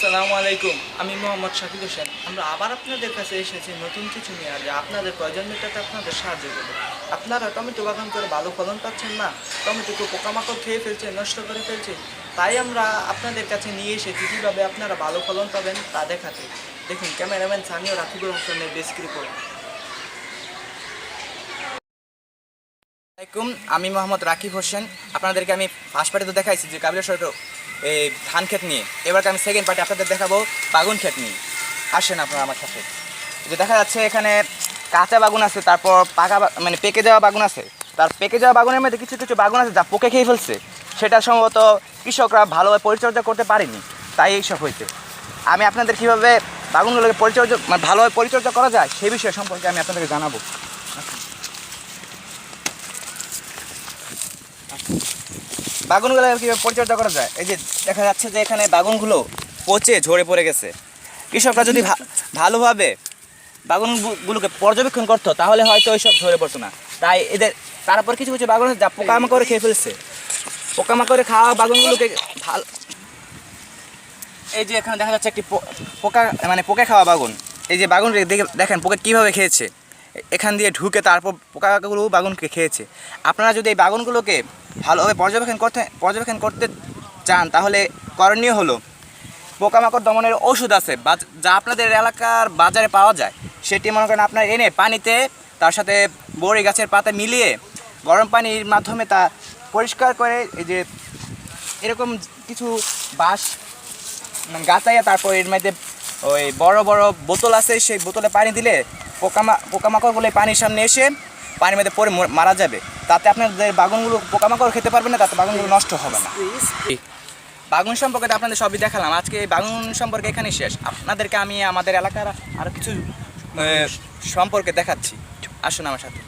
আসসালামু আলাইকুম। আমি মোহাম্মদ শাকিল হোসেন। আমরা আবার আপনাদের কাছে এসেছি নতুন কিছু নিয়ে, যা আপনাদের প্রয়োজন মেটাতে আপনাদের সাহায্য করবে। আপনারা টমেটো বাগান করে ভালো ফলন পাচ্ছেন না, টমেটোকে পোকামাকড় খেয়ে ফেলছে, নষ্ট করে ফেলছে। তাই আমরা আপনাদের কাছে নিয়ে এসেছি কীভাবে আপনারা ভালো ফলন পাবেন তা দেখাতে। দেখুন, ক্যামেরাম্যান সানি ও রাকিবুল হাসানের ডেস্ক রিপোর্ট। আসসালামাইকুম, আমি মোহাম্মদ রাকিব হোসেন। আপনাদেরকে আমি ফার্স্ট পার্টিতে দেখাইছি যে কাবিলা সরকার এই ধান ক্ষেত নিয়ে। এবারকে আমি সেকেন্ড পার্টি আপনাদের দেখাবো বাগুন ক্ষেত নিয়ে। আসেন আপনারা আমার সাথে। যে দেখা যাচ্ছে এখানে কাঁচা বাগুন আছে, তারপর পাকা মানে পেকে যাওয়া বাগুন আছে। তার পেকে যাওয়া বাগুনের মধ্যে কিছু কিছু বাগুন আছে যা পোকে খেয়ে ফেলছে। সেটা সম্ভবত কৃষকরা ভালোভাবে পরিচর্যা করতে পারেনি, তাই এইসব হয়েছে। আমি আপনাদের কীভাবে বাগুনগুলোকে পরিচর্যা মানে ভালোভাবে পরিচর্যা করা যায় সেই বিষয় সম্পর্কে আমি আপনাদেরকে জানাবো। বাগুনগুলো কীভাবে পরিচর্যা করা যায়, এই যে দেখা যাচ্ছে যে এখানে বাগুনগুলো পচে ঝরে পড়ে গেছে। কৃষকরা যদি ভালোভাবে বাগুনগুলোকে পর্যবেক্ষণ করতো তাহলে হয়তো ওইসব ঝরে পড়তো না। তাই এদের তারপর কিছু কিছু বাগুন আছে যা পোকামাকড়ে খেয়ে ফেলছে। পোকামাকড়ে খাওয়া বাগুনগুলোকে ভালো, এই যে এখানে দেখা যাচ্ছে একটি পোকা মানে পোকা খাওয়া বাগুন। এই যে বাগুন দেখেন পোকা কীভাবে খেয়েছে, এখান দিয়ে ঢুকে তারপর পোকাগুলো বাগুনকে খেয়েছে। আপনারা যদি এই বাগুনগুলোকে ভালোভাবে পর্যবেক্ষণ করতে চান তাহলে করণীয় হলো পোকামাকড় দমনের ওষুধ আছে যা আপনাদের এলাকার বাজারে পাওয়া যায়। সেটি মনে করেন আপনার এনে পানিতে তার সাথে বড়ি গাছের পাতা মিলিয়ে গরম পানির মাধ্যমে তা পরিষ্কার করে এই যে এরকম কিছু বাঁশ মানে গাছাইয়া তারপর এর মধ্যে ওই বড় বড় বোতল আছে, সেই বোতলে পানি দিলে পোকামাকড়গুলো পানির সামনে এসে পানির মধ্যে পড়ে মারা যাবে। তাতে আপনাদের বাগুনগুলো পোকামাকড় খেতে পারবে না, তাতে বাগুনগুলো নষ্ট হবে না। বাগুন সম্পর্কে আপনাদের সবই দেখালাম। আজকে এই বাগুন সম্পর্কে এখানেই শেষ। আপনাদেরকে আমি আমাদের এলাকার আরও কিছু সম্পর্কে দেখাচ্ছি। আসুন আমার সাথে।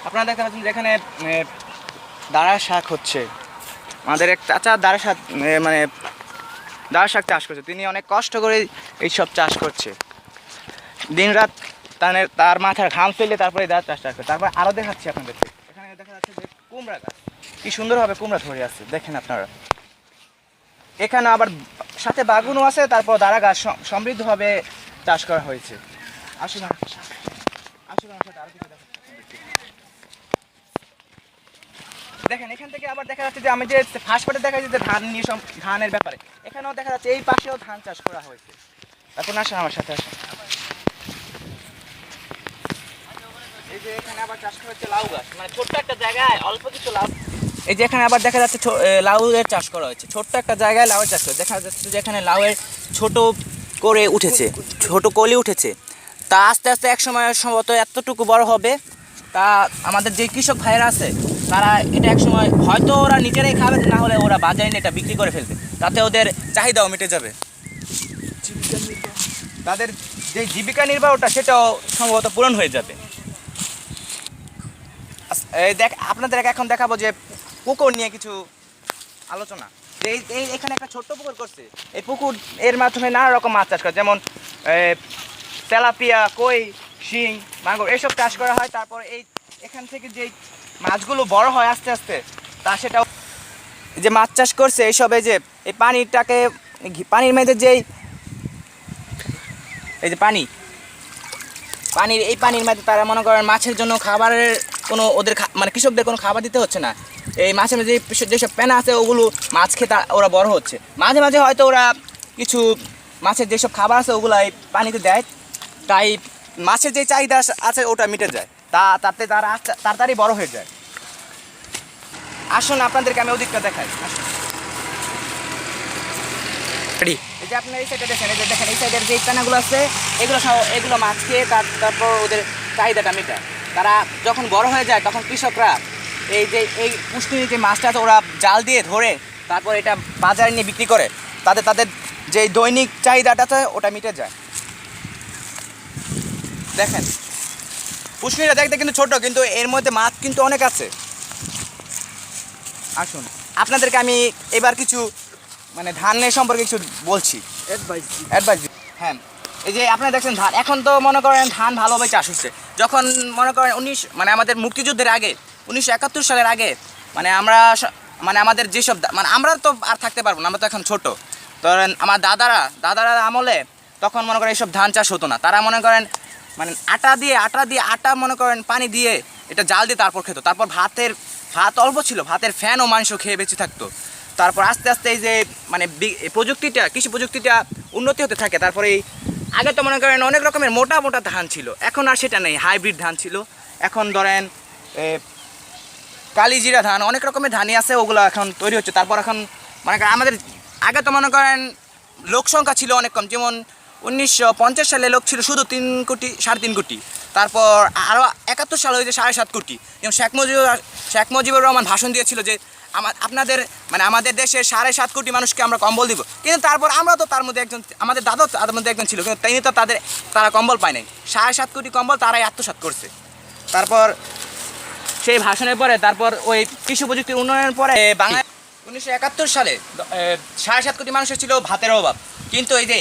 আপনারা দেখা যাচ্ছেন যেখানে দাঁড়া শাক হচ্ছে। আমাদের এক চাচা দাঁড়া শাক চাষ করছে। তিনি অনেক কষ্ট করে এইসব চাষ করছে, দিনরাত তার মাথার ঘাম ফেলে তারপরে দাঁড়া চাষ করে। তারপর আরও দেখাচ্ছি আপনাদেরকে। এখানে দেখা যাচ্ছে যে কুমড়া গাছ কি সুন্দরভাবে কুমড়া ধরে আছে, দেখেন আপনারা। এখানে আবার সাথে বাগুনও আছে, তারপর দাঁড়া গাছ সমৃদ্ধভাবে চাষ করা হয়েছে। আসুন আমার সাথে আরো কিছু দেখেন। এখান থেকে আবার দেখা যাচ্ছে যে আমি যে ফার্স্ট পার্টে দেখা যাচ্ছে ধান নিয়ে ধানের ব্যাপারে, এখানেও দেখা যাচ্ছে এই পাশেও ধান চাষ করা হয়েছে। এখন আসেন আমার সাথে আসেন। এই যে এখানে আবার চাষ করা হচ্ছে লাউ গাছ, মানে ছোট্ট একটা জায়গায় অল্প কিছু লাউ। এই যে এখানে আবার দেখা যাচ্ছে লাউয়ের চাষ করা হয়েছে, ছোট্ট একটা জায়গায় লাউয়ের চাষ করে। দেখা যাচ্ছে যে এখানে লাউয়ের ছোট করে উঠেছে, ছোট কলি উঠেছে। তা আস্তে আস্তে এক সময় সম্ভবত এতটুকু বড় হবে। তা আমাদের যে কৃষক ভাইয়েরা আছে তারা এটা এক সময় হয়তো ওরা নিজেরাই খাবে, না হলে ওরা বাজারে নিয়ে এটা বিক্রি করে ফেলবে। তাতে ওদের চাহিদাও মিটে যাবে। তাদের যে জীবিকা নির্বাহটা সেটাও সম্ভবত পূরণ হয়ে যাবে। আপনাদের এখন দেখাবো যে পুকুর নিয়ে কিছু আলোচনা। এখানে একটা ছোট্ট পুকুর করছে। এই পুকুর এর মাধ্যমে নানা রকম মাছ চাষ করে, যেমন তেলাপিয়া, কই, শিং, মাগুর এসব চাষ করা হয়। তারপর এখান থেকে যে মাছগুলো বড় হয় আস্তে আস্তে, তা সেটাও যে মাছ চাষ করছে এইসব, এই যে এই পানিটাকে পানির মধ্যে যেই এই যে পানির মধ্যে তারা মনে করেন মাছের জন্য খাবারের কোনো ওদের মানে কৃষকদের কোনো খাবার দিতে হচ্ছে না। এই মাছের মধ্যে যেসব পেনা আছে ওগুলো মাছ খেতে ওরা বড় হচ্ছে। মাঝে মাঝে হয়তো ওরা কিছু মাছের যেসব খাবার আছে ওগুলো এই পানিতে দেয়, তাই মাছের যে চাহিদা আছে ওটা মিটে যায়। তাতে তারা তাড়াতাড়ি বড় হয়ে যায়। আসুন আপনাদেরকে আমি ওদিকটা দেখাই। এই যে আপনার এই সাইডে দেখেন, এই যে দেখেন এই সাইডের যে পেনাগুলো আছে এগুলো মাছ খেয়ে তারপর ওদের চাহিদাটা মেটায়। তারা যখন বড় হয়ে যায় তখন কৃষকরা এই পুষ্টির যে মাছটা আছে ওরা জাল দিয়ে ধরে তারপর এটা বাজারে নিয়ে বিক্রি করে। তাদের যে দৈনিক চাহিদাটা আছে ওটা মিটে যায়। দেখেন পুষ্টিটা দেখতে কিন্তু ছোট, কিন্তু এর মধ্যে মাছ কিন্তু অনেক আছে। আসুন আপনাদেরকে আমি এবার কিছু মানে ধানের সম্পর্কে কিছু বলছি, অ্যাডভাইস। হ্যাঁ, এই যে আপনারা দেখছেন ধান, এখন তো মনে করেন ধান ভালোভাবে চাষ হচ্ছে। যখন মনে করেন আমাদের মুক্তিযুদ্ধের আগে 1971 সালের আগে আমাদের যেসব আমরা তো আর থাকতে পারবো না, আমরা তো এখন ছোট। ধরেন আমার দাদারা আমলে তখন মনে করেন এইসব ধান চাষ হতো না। তারা মনে করেন মানে আটা মনে করেন পানি দিয়ে এটা জাল দিয়ে তারপর খেত। তারপর ভাত অল্প ছিল, ভাতের ফ্যান ও মাংস খেয়ে বেঁচে থাকতো। তারপর আস্তে আস্তে এই যে মানে কৃষি প্রযুক্তিটা উন্নতি হতে থাকে। তারপরে আগে তো মনে করেন অনেক রকমের মোটা মোটা ধান ছিল, এখন আর সেটা নেই, হাইব্রিড ধান ছিল। এখন ধরেন কালিজিরা ধান, অনেক রকমের ধানই আছে, ওগুলো এখন তৈরি হচ্ছে। তারপর এখন মনে করেন আমাদের আগে তো মনে করেন লোক সংখ্যা ছিল অনেক কম, যেমন 1950 সালে লোক ছিল শুধু 3 কোটি 3.5 কোটি। তারপর আরও 71 সাল হয়েছে 7.5 কোটি। যেমন শেখ মুজিবুর রহমান ভাষণ দিয়েছিল যে আমাদের দেশে 7.5 কোটি মানুষকে আমরা কম্বল দিব। কিন্তু তারপর আমরা তো তার মধ্যে একজন, আমাদের দাদাও তাদের মধ্যে একজন ছিল, কিন্তু তিনি তো তারা কম্বল পায় নাই। 7.5 কোটি কম্বল তারাই আত্মসাৎ করছে। তারপর সেই ভাষণের পরে তারপর ওই কৃষি প্রযুক্তির উন্নয়নের পরে বাংলায় 1971 সালে 7.5 কোটি মানুষের ছিল ভাতের অভাব। কিন্তু এই যে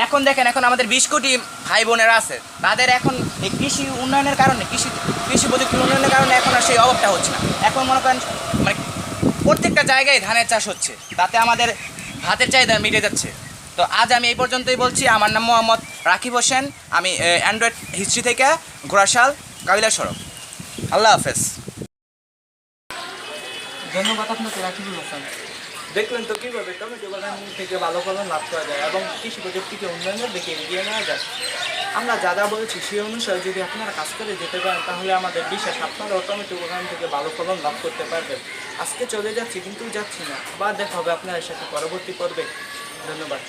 এখন দেখেন, এখন আমাদের 20 কোটি ভাই বোনেরা আছে, তাদের এখন এই কৃষি উন্নয়নের কারণে, কৃষি প্রযুক্তির উন্নয়নের কারণে এখন আর সেই অভাবটা হচ্ছে না। এখন মনে করেন মানে প্রত্যেকটা জায়গায় ধানের চাষ হচ্ছে, তাতে আমাদের ভাতের চাহিদা মিটে যাচ্ছে। তো আজ আমি এই পর্যন্তই বলছি। আমার নাম মোহাম্মদ রাকিব হোসেন, আমি অ্যান্ড্রয়েড হিস্ট্রি থেকে, ঘোড়াশাল, কাবিলা সড়ক। আল্লাহ হাফেজ। ধন্যবাদ আপনাকে রাকিবুল হাসান। দেখলেন তো কীভাবে টমেটো বাগান থেকে ভালো ফলন লাভ করা যায় এবং কৃষি প্রযুক্তিকে উন্নয়নের দিকে এগিয়ে নেওয়া যায়। আমরা যা যা বলেছি সেই অনুসারে যদি আপনারা কাজ করে যেতে পারেন, তাহলে আমাদের বিশ্বাস আপনারাও টমেটো বাগান থেকে ভালো ফলন লাভ করতে পারবেন। আজকে চলে যাচ্ছি, কিন্তু যাচ্ছি না, আবার দেখা হবে আপনাদের সাথে পরবর্তী পর্বে। ধন্যবাদ।